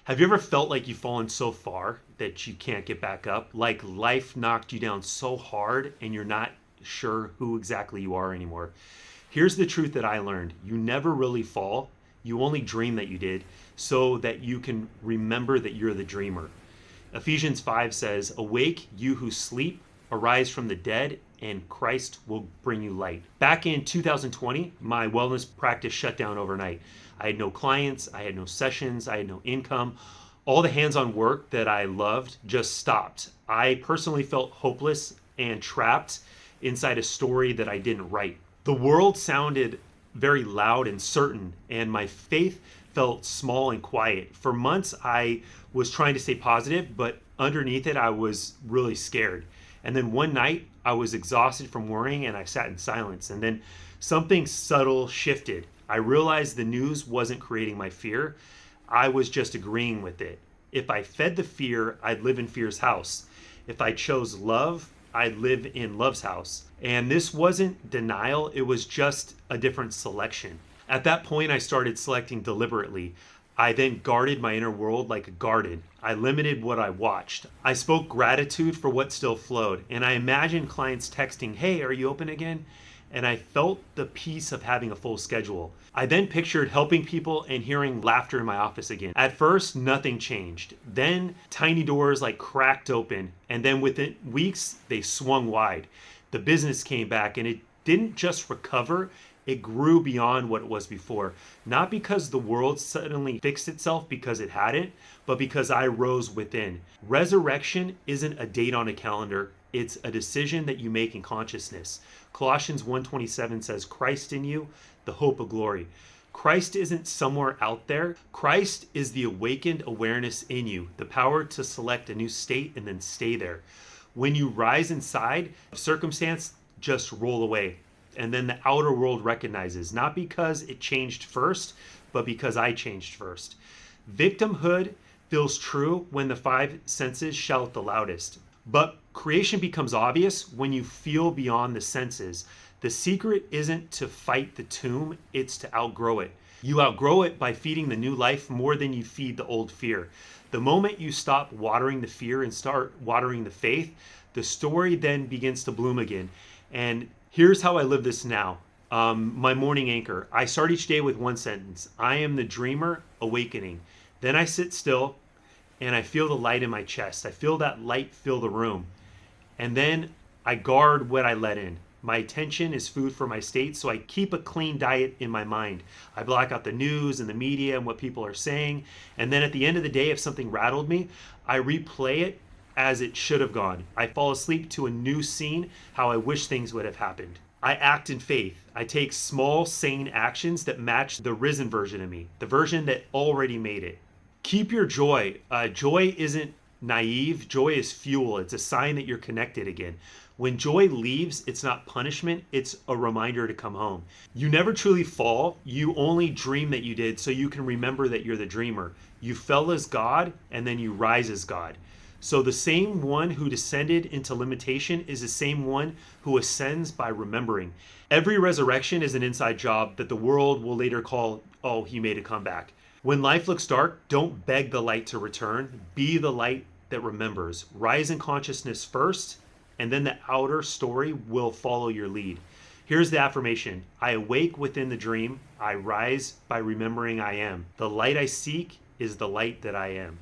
Have you ever felt like you've fallen so far that you can't get back up? Like life knocked you down so hard and you're not sure who exactly you are anymore? Here's the truth that I learned: you never really fall, you only dream that you did, so that you can remember that you're the dreamer. Ephesians 5 says, "Awake, you who sleep, arise from the dead, and Christ will bring you light." Back in 2020, my wellness practice shut down overnight. I had no clients, I had no sessions, I had no income. All the hands on work that I loved just stopped. I personally felt hopeless and trapped inside a story that I didn't write. The world sounded very loud and certain, and my faith felt small and quiet. For months, I was trying to stay positive, but underneath it, I was really scared. And then one night, I was exhausted from worrying and I sat in silence. And then something subtle shifted. I realized the news wasn't creating my fear, I was just agreeing with it. If I fed the fear, I'd live in fear's house. If I chose love, I'd live in love's house. And this wasn't denial, it was just a different selection. At that point, I started selecting deliberately. I then guarded my inner world like a garden. I limited what I watched. I spoke gratitude for what still flowed. And I imagined clients texting, "Hey, are you open again?" And I felt the peace of having a full schedule. I then pictured helping people and hearing laughter in my office again. At first, nothing changed. Then tiny doors like cracked open. And then within weeks, they swung wide. The business came back and it didn't just recover, it grew beyond what it was before. Not because the world suddenly fixed itself because it hadn't, but because I rose within. Resurrection isn't a date on a calendar, it's a decision that you make in consciousness. Colossians 1:27 says, "Christ in you, the hope of glory." Christ isn't somewhere out there. Christ is the awakened awareness in you, the power to select a new state and then stay there. When you rise inside, circumstance just roll away. And then the outer world recognizes, not because it changed first, but because I changed first. Victimhood feels true when the five senses shout the loudest. But creation becomes obvious when you feel beyond the senses. The secret isn't to fight the tomb, it's to outgrow it. You outgrow it by feeding the new life more than you feed the old fear. The moment you stop watering the fear and start watering the faith, the story then begins to bloom again. And here's how I live this now. My morning anchor. I start each day with one sentence: "I am the dreamer awakening." Then I sit still and I feel the light in my chest. I feel that light fill the room. And then I guard what I let in. My attention is food for my state, so I keep a clean diet in my mind. I block out the news and the media and what people are saying. And then at the end of the day, if something rattled me, I replay it as it should have gone. I fall asleep to a new scene, how I wish things would have happened. I act in faith. I take small, sane actions that match the risen version of me, the version that already made it. Keep your joy. Joy isn't naive. Joy is fuel. It's a sign that you're connected again. When joy leaves, it's not punishment. It's a reminder to come home. You never truly fall. You only dream that you did, so you can remember that you're the dreamer. You fell as God, and then you rise as God. So the same one who descended into limitation is the same one who ascends by remembering. Every resurrection is an inside job that the world will later call, "Oh, he made a comeback." When life looks dark, don't beg the light to return. Be the light that remembers. Rise in consciousness first, and then the outer story will follow your lead. Here's the affirmation: I awake within the dream. I rise by remembering I am. The light I seek is the light that I am.